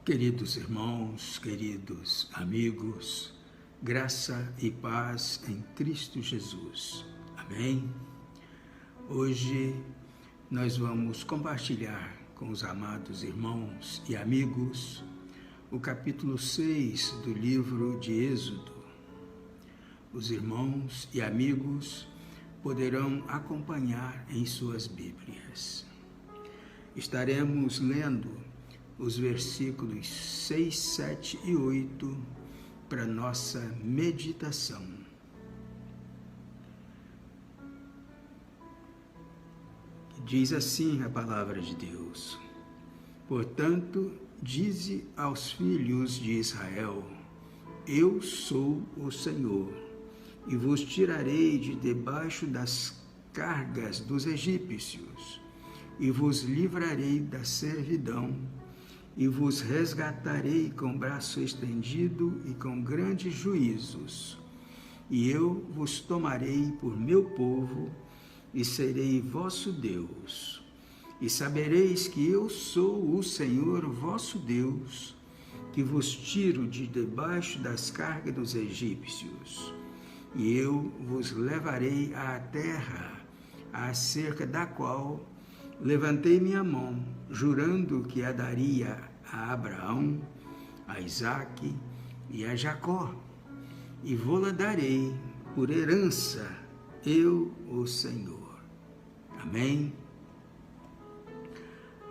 Queridos irmãos, queridos amigos, graça e paz em Cristo Jesus. Amém? Hoje nós vamos compartilhar com os amados irmãos e amigos o capítulo 6 do livro de Êxodo. Os irmãos e amigos poderão acompanhar em suas Bíblias. Estaremos lendo os versículos 6, 7 e 8 para nossa meditação. Diz assim a palavra de Deus: Portanto, dize aos filhos de Israel: Eu sou o Senhor, e vos tirarei de debaixo das cargas dos egípcios, e vos livrarei da servidão, e vos resgatarei com braço estendido e com grandes juízos. E eu vos tomarei por meu povo, e serei vosso Deus. E sabereis que eu sou o Senhor vosso Deus, que vos tiro de debaixo das cargas dos egípcios. E eu vos levarei à terra, acerca da qual levantei minha mão, jurando que a daria a Abraão, a Isaque e a Jacó, e vô-la darei por herança, eu, o Senhor. Amém?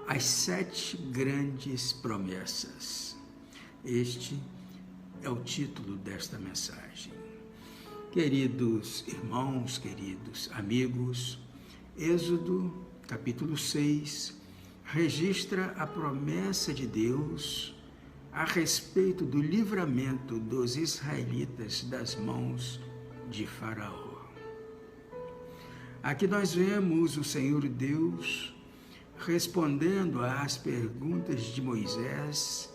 As 7 grandes promessas. Este é o título desta mensagem. Queridos irmãos, queridos amigos, Êxodo capítulo 6, registra a promessa de Deus a respeito do livramento dos israelitas das mãos de Faraó. Aqui nós vemos o Senhor Deus respondendo às perguntas de Moisés,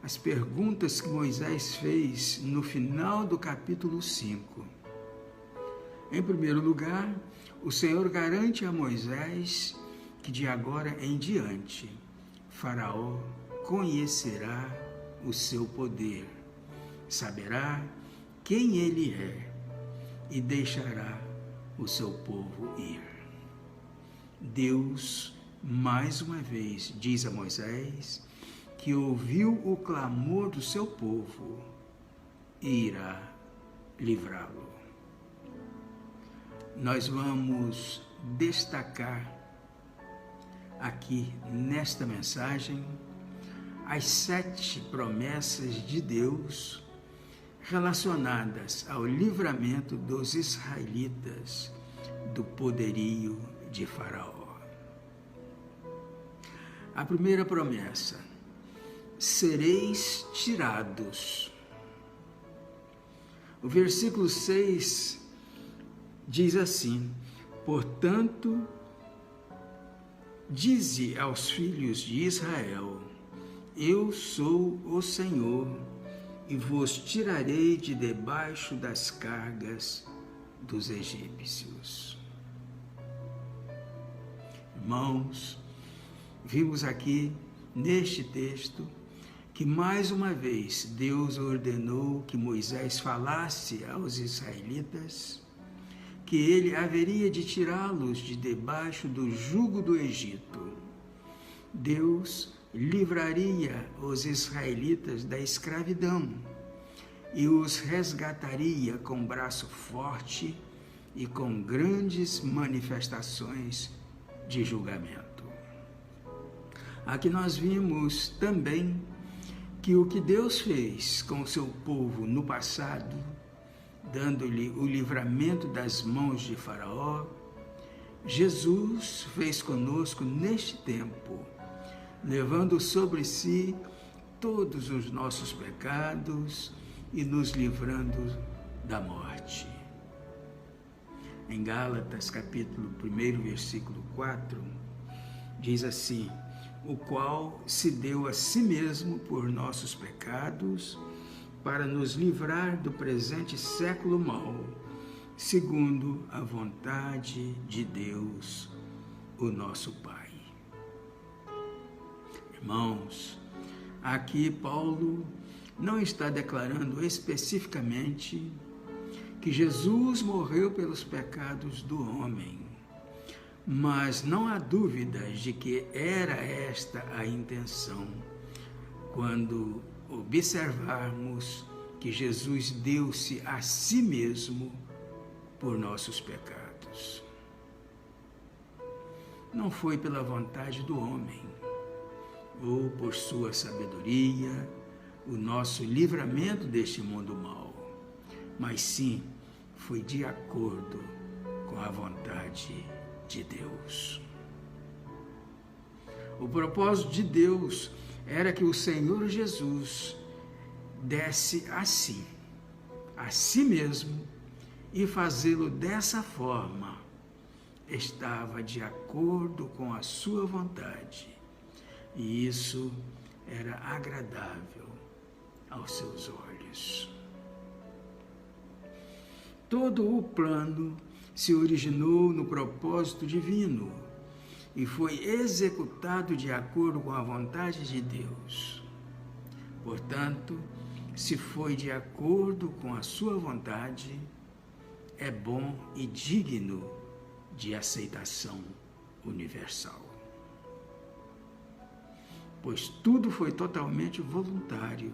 as perguntas que Moisés fez no final do capítulo 5. Em primeiro lugar, o Senhor garante a Moisés que de agora em diante, Faraó conhecerá o seu poder, saberá quem ele é e deixará o seu povo ir. Deus, mais uma vez, diz a Moisés que ouviu o clamor do seu povo e irá livrá-lo. Nós vamos destacar aqui nesta mensagem as 7 promessas de Deus relacionadas ao livramento dos israelitas do poderio de Faraó. A primeira promessa: sereis tirados. O versículo 6 diz assim: Portanto, dize aos filhos de Israel: Eu sou o Senhor, e vos tirarei de debaixo das cargas dos egípcios. Irmãos, vimos aqui neste texto que mais uma vez Deus ordenou que Moisés falasse aos israelitas que ele haveria de tirá-los de debaixo do jugo do Egito. Deus livraria os israelitas da escravidão e os resgataria com braço forte e com grandes manifestações de julgamento. Aqui nós vimos também que o que Deus fez com o seu povo no passado, dando-lhe o livramento das mãos de Faraó, Jesus fez conosco neste tempo, levando sobre si todos os nossos pecados e nos livrando da morte. Em Gálatas, capítulo 1, versículo 4, diz assim: O qual se deu a si mesmo por nossos pecados, para nos livrar do presente século mau, segundo a vontade de Deus, o nosso Pai. Irmãos, Aqui Paulo não está declarando especificamente que Jesus morreu pelos pecados do homem, mas não há dúvidas de que era esta a intenção quando observarmos que Jesus deu-se a si mesmo por nossos pecados. Não foi pela vontade do homem, ou por sua sabedoria, o nosso livramento deste mundo mau, mas sim foi de acordo com a vontade de Deus. O propósito de Deus era que o Senhor Jesus desse a si mesmo, e fazê-lo dessa forma estava de acordo com a sua vontade, e isso era agradável aos seus olhos. Todo o plano se originou no propósito divino e foi executado de acordo com a vontade de Deus. Portanto, se foi de acordo com a sua vontade, é bom e digno de aceitação universal. Pois tudo foi totalmente voluntário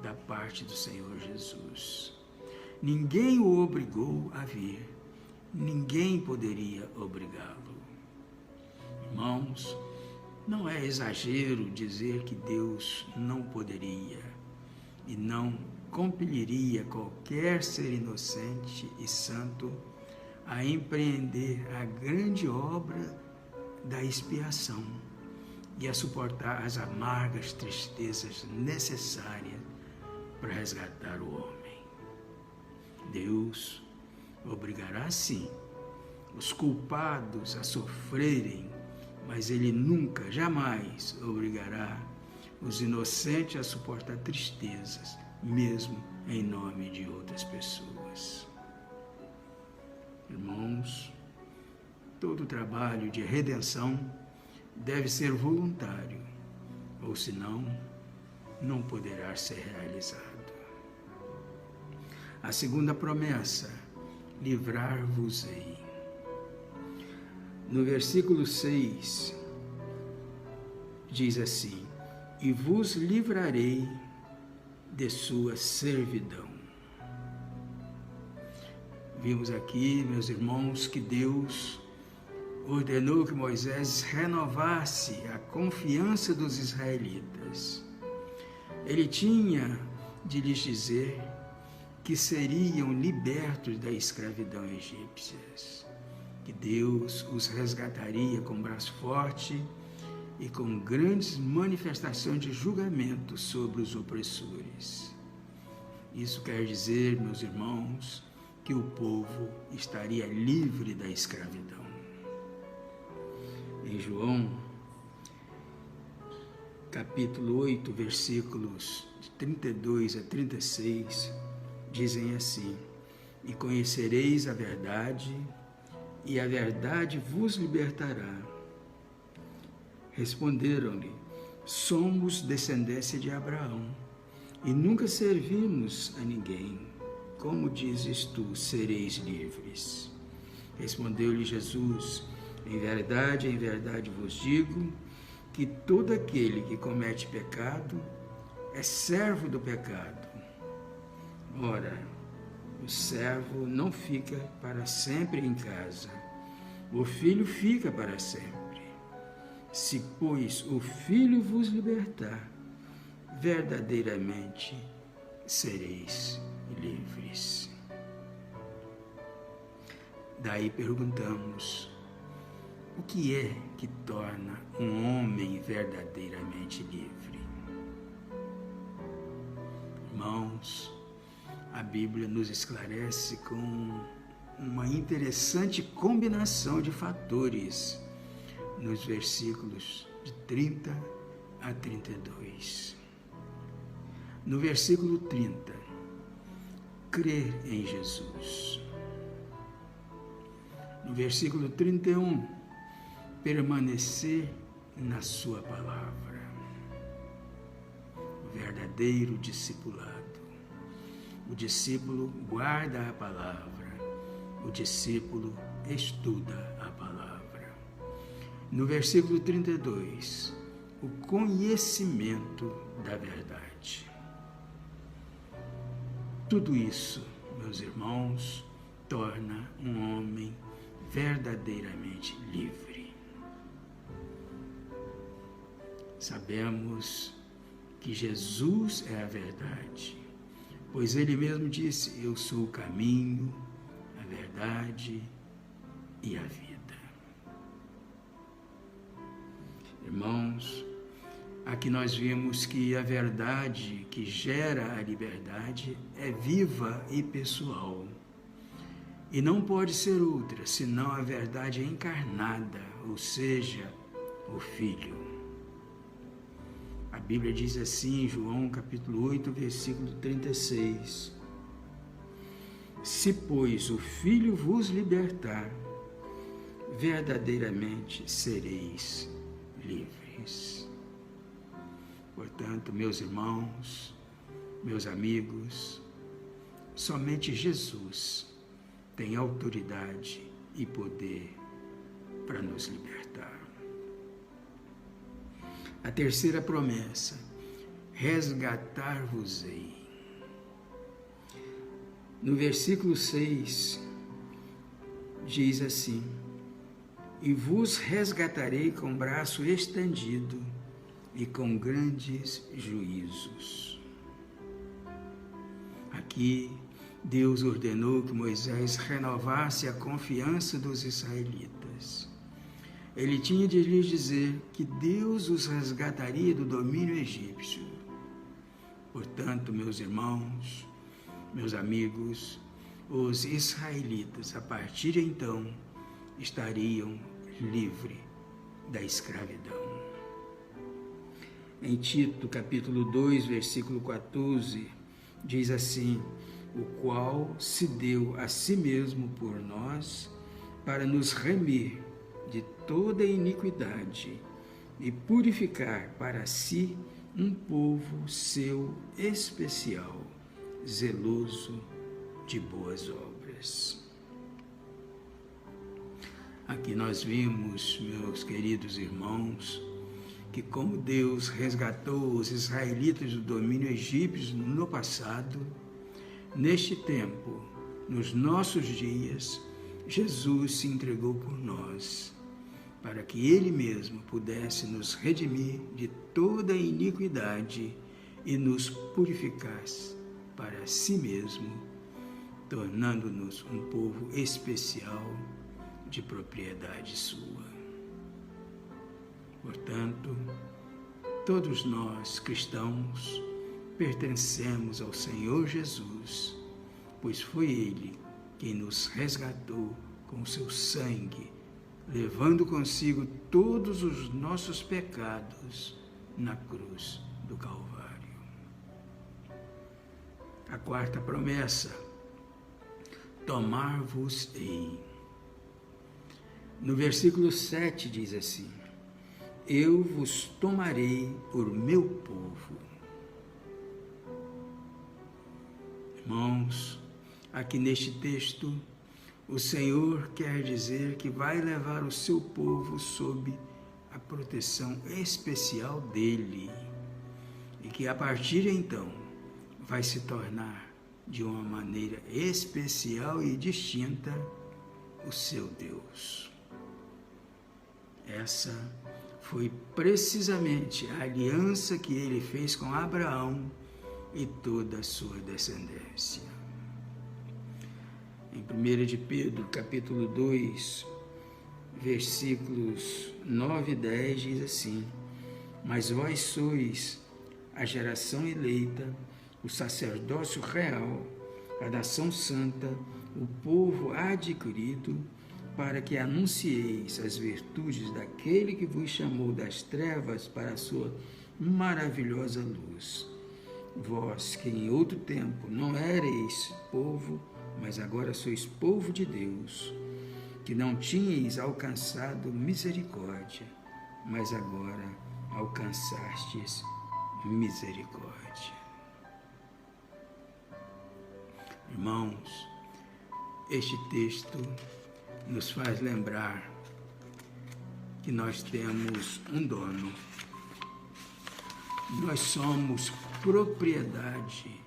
da parte do Senhor Jesus. Ninguém o obrigou a vir, ninguém poderia obrigá-lo. Irmãos, não é exagero dizer que Deus não poderia e não compeliria qualquer ser inocente e santo a empreender a grande obra da expiação e a suportar as amargas tristezas necessárias para resgatar o homem. Deus obrigará sim os culpados a sofrerem, mas Ele nunca, jamais obrigará os inocentes a suportar tristezas, mesmo em nome de outras pessoas. Irmãos, todo trabalho de redenção deve ser voluntário, ou senão não poderá ser realizado. A segunda promessa, livrar-vos-ei. No versículo 6, diz assim: e vos livrarei de sua servidão. Vimos aqui, meus irmãos, que Deus ordenou que Moisés renovasse a confiança dos israelitas. Ele tinha de lhes dizer que seriam libertos da escravidão egípcia, que Deus os resgataria com braço forte e com grandes manifestações de julgamento sobre os opressores. Isso quer dizer, meus irmãos, que o povo estaria livre da escravidão. Em João, capítulo 8, versículos de 32 a 36, dizem assim: e conhecereis a verdade, e a verdade vos libertará. Responderam-lhe: somos descendência de Abraão, e nunca servimos a ninguém. Como dizes tu, sereis livres? Respondeu-lhe Jesus: em verdade vos digo, que todo aquele que comete pecado é servo do pecado. Ora, o servo não fica para sempre em casa, o filho fica para sempre. Se, pois, o Filho vos libertar, verdadeiramente sereis livres. Daí perguntamos: o que é que torna um homem verdadeiramente livre? Irmãos, a Bíblia nos esclarece com uma interessante combinação de fatores nos versículos de 30 a 32. No versículo 30, crer em Jesus. No versículo 31, permanecer na sua palavra. verdadeiro discipulado. O discípulo guarda a palavra, o discípulo estuda a palavra. No versículo 32, o conhecimento da verdade. Tudo isso, meus irmãos, torna um homem verdadeiramente livre. Sabemos que Jesus é a verdade, pois ele mesmo disse: eu sou o caminho, a verdade e a vida. Irmãos, aqui nós vimos que a verdade que gera a liberdade é viva e pessoal. E não pode ser outra, senão a verdade encarnada, ou seja, o Filho. A Bíblia diz assim em João capítulo 8, versículo 36. Se, pois, o Filho vos libertar, verdadeiramente sereis livres. Portanto, meus irmãos, meus amigos, somente Jesus tem autoridade e poder para nos libertar. A terceira promessa: resgatar-vos-ei. No versículo 6, diz assim: e vos resgatarei com braço estendido e com grandes juízos. Aqui, Deus ordenou que Moisés renovasse a confiança dos israelitas. Ele tinha de lhes dizer que Deus os resgataria do domínio egípcio. Portanto, meus irmãos, meus amigos, os israelitas, a partir de então, estariam livres da escravidão. Em Tito, capítulo 2, versículo 14, diz assim: o qual se deu a si mesmo por nós, para nos remir de toda iniquidade e purificar para si um povo seu especial, zeloso de boas obras. Aqui nós vimos, meus queridos irmãos, que como Deus resgatou os israelitas do domínio egípcio no passado, neste tempo, nos nossos dias, Jesus se entregou por nós, para que Ele mesmo pudesse nos redimir de toda iniquidade e nos purificasse para si mesmo, tornando-nos um povo especial de propriedade sua. Portanto, todos nós, cristãos, pertencemos ao Senhor Jesus, pois foi Ele quem nos resgatou com o seu sangue, levando consigo todos os nossos pecados na cruz do Calvário. A quarta promessa: tomar-vos-ei. No versículo 7 diz assim: eu vos tomarei por meu povo. Irmãos, aqui neste texto, o Senhor quer dizer que vai levar o seu povo sob a proteção especial dele e que a partir de então vai se tornar de uma maneira especial e distinta o seu Deus. Essa foi precisamente a aliança que ele fez com Abraão e toda a sua descendência. Em 1 de Pedro, capítulo 2, versículos 9 e 10, diz assim: mas vós sois a geração eleita, o sacerdócio real, a nação santa, o povo adquirido, para que anuncieis as virtudes daquele que vos chamou das trevas para a sua maravilhosa luz. Vós que em outro tempo não éreis povo, mas agora sois povo de Deus, que não tinhais alcançado misericórdia, mas agora alcançastes misericórdia. Irmãos, este texto nos faz lembrar que nós temos um dono. Nós somos propriedade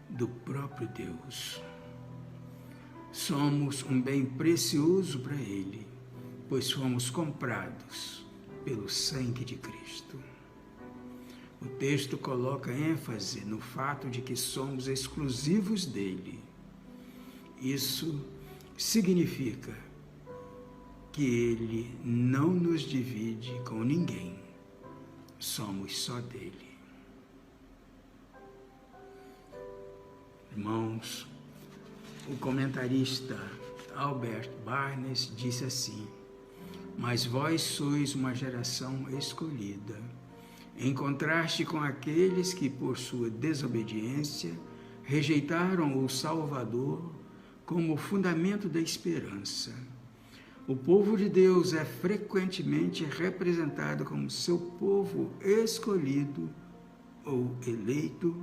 do próprio Deus. Somos um bem precioso para Ele, pois fomos comprados pelo sangue de Cristo. O texto coloca ênfase no fato de que somos exclusivos dele. Isso significa que ele não nos divide com ninguém. Somos só dele. Irmãos, o comentarista Albert Barnes disse assim: mas vós sois uma geração escolhida, em contraste com aqueles que, por sua desobediência, rejeitaram o Salvador como fundamento da esperança. O povo de Deus é frequentemente representado como seu povo escolhido ou eleito,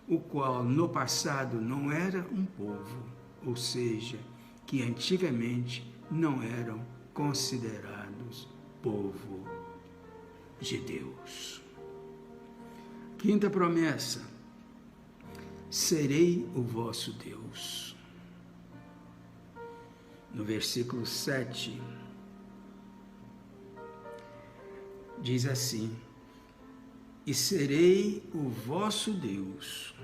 o qual no passado não era um povo, ou seja, que antigamente não eram considerados povo de Deus. Quinta promessa: serei o vosso Deus. No versículo 7, diz assim: e serei o vosso Deus.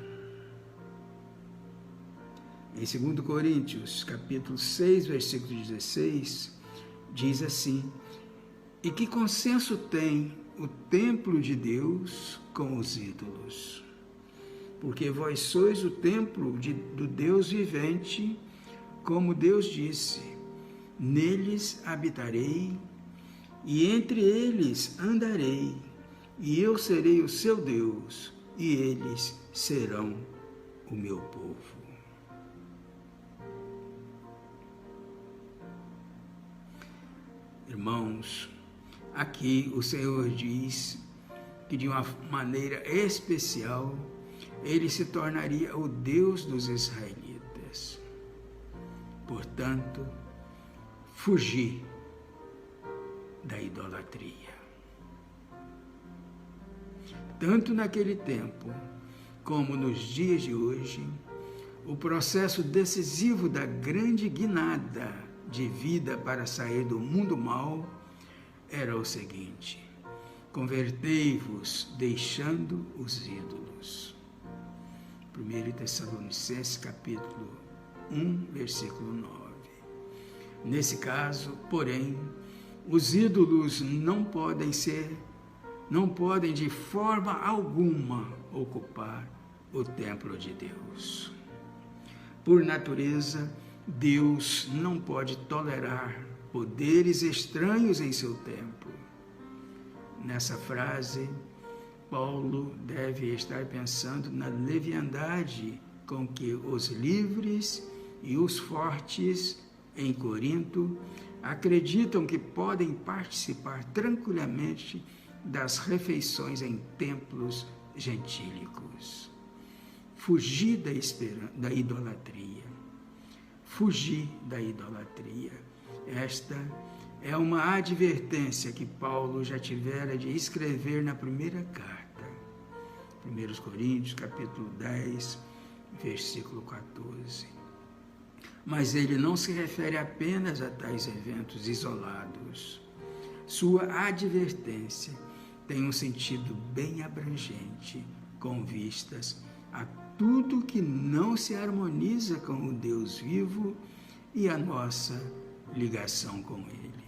Em 2 Coríntios, capítulo 6, versículo 16, diz assim: e que consenso tem o templo de Deus com os ídolos? Porque vós sois o templo do Deus vivente, como Deus disse: neles habitarei, e entre eles andarei, e eu serei o seu Deus, e eles serão o meu povo. Irmãos, aqui o Senhor diz que de uma maneira especial ele se tornaria o Deus dos israelitas. Portanto, fugir da idolatria. Tanto naquele tempo como nos dias de hoje, o processo decisivo da grande guinada de vida para sair do mundo mau era o seguinte: convertei-vos deixando os ídolos. 1 Tessalonicenses capítulo 1, versículo 9. Nesse caso, porém, os ídolos não podem de forma alguma ocupar o templo de Deus. Por natureza, Deus não pode tolerar poderes estranhos em seu templo. Nessa frase, Paulo deve estar pensando na leviandade com que os livres e os fortes em Corinto acreditam que podem participar tranquilamente das refeições em templos gentílicos. Fugir da idolatria. Fugir da idolatria. Esta é uma advertência que Paulo já tivera de escrever na primeira carta. 1 Coríntios, capítulo 10, versículo 14. Mas ele não se refere apenas a tais eventos isolados. Sua advertência tem um sentido bem abrangente, com vistas a tudo que não se harmoniza com o Deus vivo e a nossa ligação com Ele.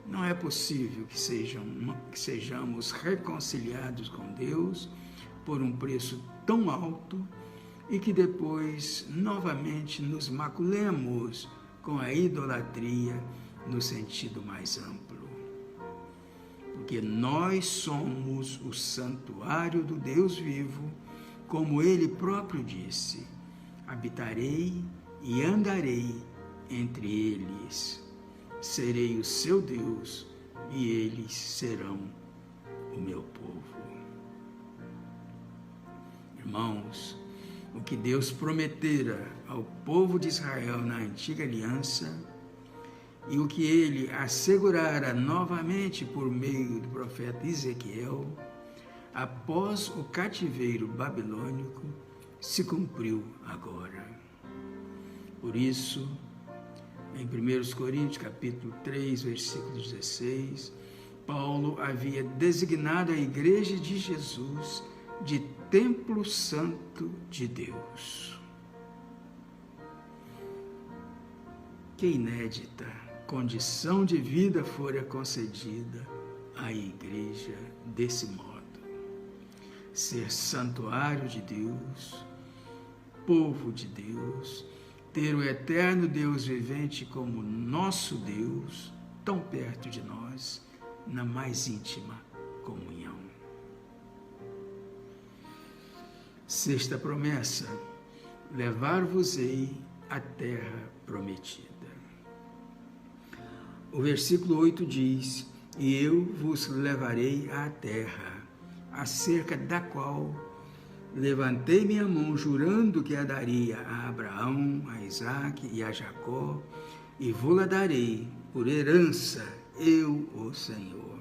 Não é possível que sejamos reconciliados com Deus por um preço tão alto e que depois novamente nos maculemos com a idolatria no sentido mais amplo. Porque nós somos o santuário do Deus vivo, como Ele próprio disse: habitarei e andarei entre eles, serei o seu Deus e eles serão o meu povo. Irmãos, o que Deus prometera ao povo de Israel na antiga aliança e o que ele assegurara novamente por meio do profeta Ezequiel, após o cativeiro babilônico, se cumpriu agora. Por isso, em 1 Coríntios capítulo 3, versículo 16, Paulo havia designado a igreja de Jesus de templo santo de Deus. Que inédita condição de vida fora concedida à igreja desse modo. Ser santuário de Deus, povo de Deus, ter o eterno Deus vivente como nosso Deus, tão perto de nós, na mais íntima comunhão. Sexta promessa: levar-vos-ei à terra prometida. O versículo 8 diz: e eu vos levarei à terra, acerca da qual levantei minha mão, jurando que a daria a Abraão, a Isaque e a Jacó, e vou-la darei por herança, eu, o Senhor.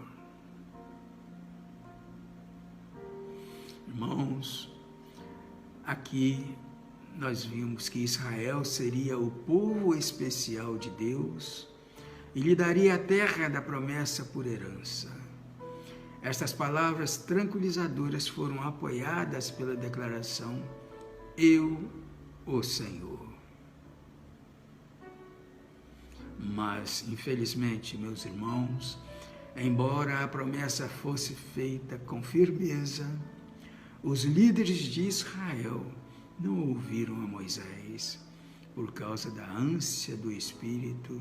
Irmãos, aqui nós vimos que Israel seria o povo especial de Deus e lhe daria a terra da promessa por herança. Estas palavras tranquilizadoras foram apoiadas pela declaração: eu, o Senhor. Mas, infelizmente, meus irmãos, embora a promessa fosse feita com firmeza, os líderes de Israel não ouviram a Moisés por causa da ânsia do espírito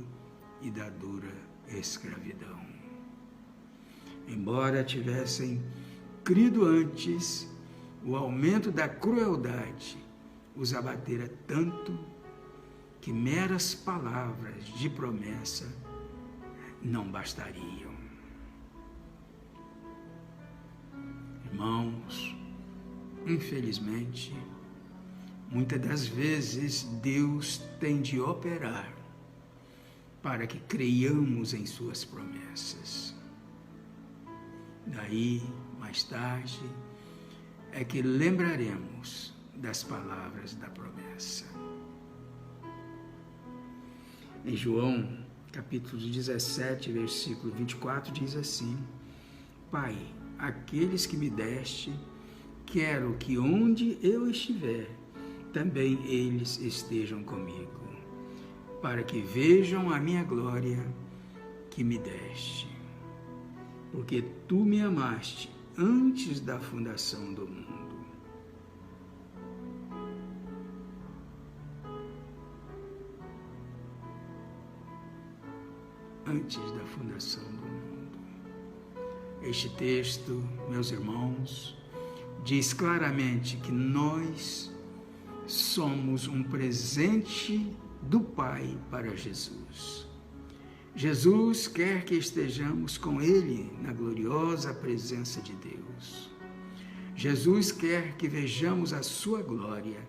e da dura escravidão. Embora tivessem crido antes, o aumento da crueldade os abatera tanto que meras palavras de promessa não bastariam. Irmãos, infelizmente, muitas das vezes Deus tem de operar para que creiamos em suas promessas. Daí, mais tarde, é que lembraremos das palavras da promessa. Em João, capítulo 17, versículo 24, diz assim: Pai, aqueles que me deste, quero que onde eu estiver, também eles estejam comigo, para que vejam a minha glória que me deste. Porque tu me amaste antes da fundação do mundo. Antes da fundação do mundo. Este texto, meus irmãos, diz claramente que nós somos um presente do Pai para Jesus. Jesus quer que estejamos com Ele na gloriosa presença de Deus. Jesus quer que vejamos a sua glória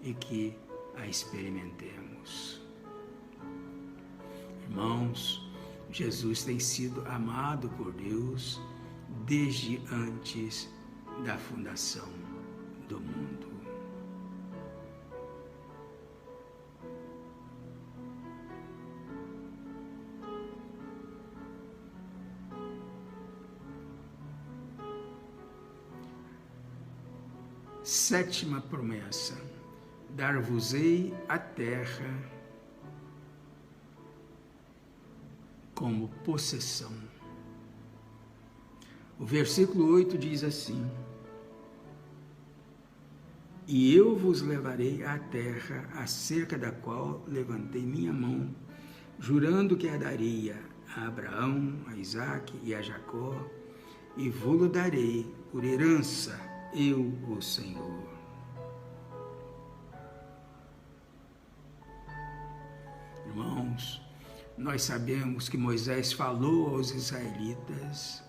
e que a experimentemos. Irmãos, Jesus tem sido amado por Deus desde antes da fundação do mundo. Sétima promessa: dar-vos-ei a terra como possessão. O versículo 8 diz assim: e eu vos levarei à terra acerca da qual levantei minha mão, jurando que a daria a Abraão, a Isaque e a Jacó, e vou-lo darei por herança, eu, o Senhor. Irmãos, nós sabemos que Moisés falou aos israelitas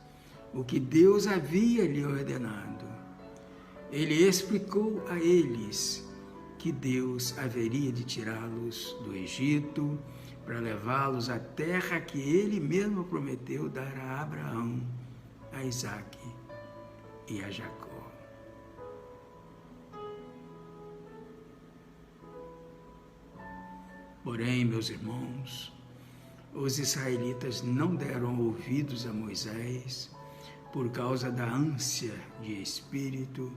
o que Deus havia lhe ordenado, ele explicou a eles que Deus haveria de tirá-los do Egito para levá-los à terra que ele mesmo prometeu dar a Abraão, a Isaque e a Jacó. Porém, meus irmãos, os israelitas não deram ouvidos a Moisés por causa da ânsia de espírito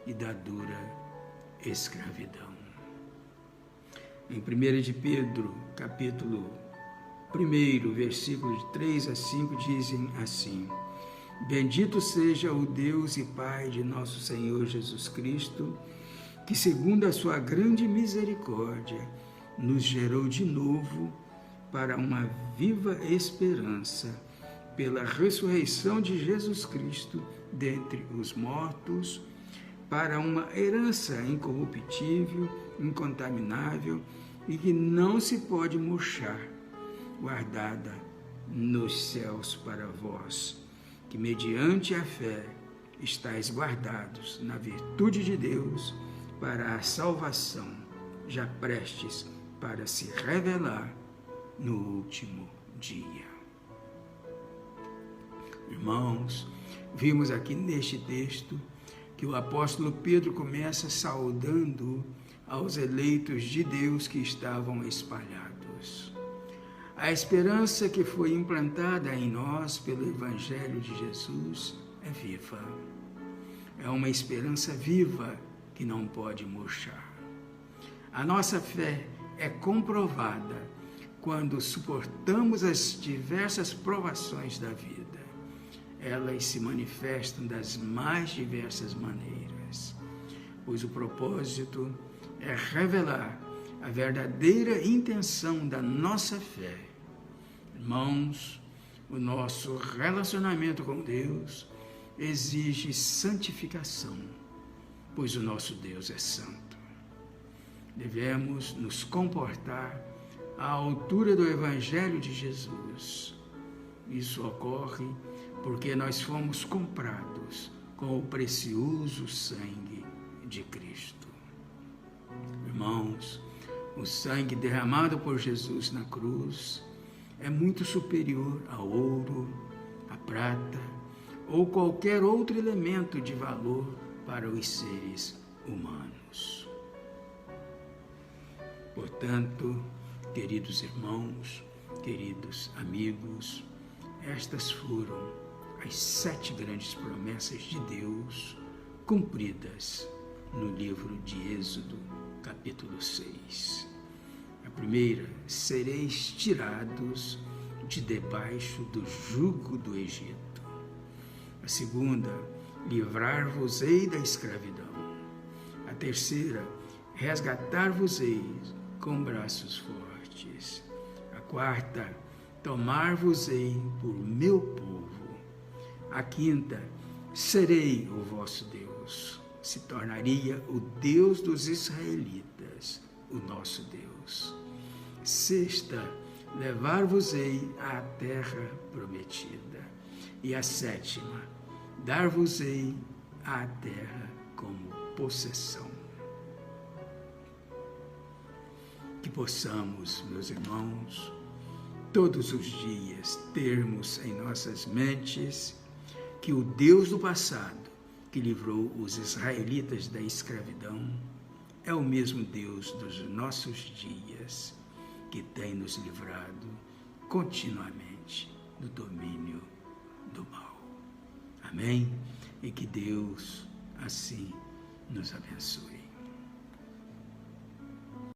e da dura escravidão. Em 1 de Pedro, capítulo 1, versículos de 3 a 5, dizem assim: Bendito seja o Deus e Pai de nosso Senhor Jesus Cristo, que segundo a sua grande misericórdia, nos gerou de novo para uma viva esperança, pela ressurreição de Jesus Cristo dentre os mortos, para uma herança incorruptível, incontaminável e que não se pode murchar, guardada nos céus para vós, que mediante a fé estáis guardados na virtude de Deus para a salvação, já prestes para se revelar no último dia. Irmãos, vimos aqui neste texto que o apóstolo Pedro começa saudando aos eleitos de Deus que estavam espalhados. A esperança que foi implantada em nós pelo Evangelho de Jesus é viva. É uma esperança viva que não pode murchar. A nossa fé é comprovada quando suportamos as diversas provações da vida. Elas se manifestam das mais diversas maneiras, pois o propósito é revelar a verdadeira intenção da nossa fé. Irmãos, o nosso relacionamento com Deus exige santificação, pois o nosso Deus é santo. Devemos nos comportar à altura do Evangelho de Jesus. Isso ocorre porque nós fomos comprados com o precioso sangue de Cristo. Irmãos, o sangue derramado por Jesus na cruz é muito superior ao ouro, à prata ou qualquer outro elemento de valor para os seres humanos. Portanto, queridos irmãos, queridos amigos, estas foram as 7 grandes promessas de Deus cumpridas no livro de Êxodo, capítulo 6. A primeira, sereis tirados de debaixo do jugo do Egito. A segunda, livrar-vos-ei da escravidão. A terceira, resgatar-vos-ei com braços fortes. A quarta, tomar-vos-ei por meu povo. A quinta, serei o vosso Deus. Se tornaria o Deus dos israelitas, o nosso Deus. Sexta, levar-vos-ei à terra prometida. E a sétima, dar-vos-ei à terra como possessão. Que possamos, meus irmãos, todos os dias termos em nossas mentes que o Deus do passado, que livrou os israelitas da escravidão, é o mesmo Deus dos nossos dias, que tem nos livrado continuamente do domínio do mal. Amém? E que Deus assim nos abençoe.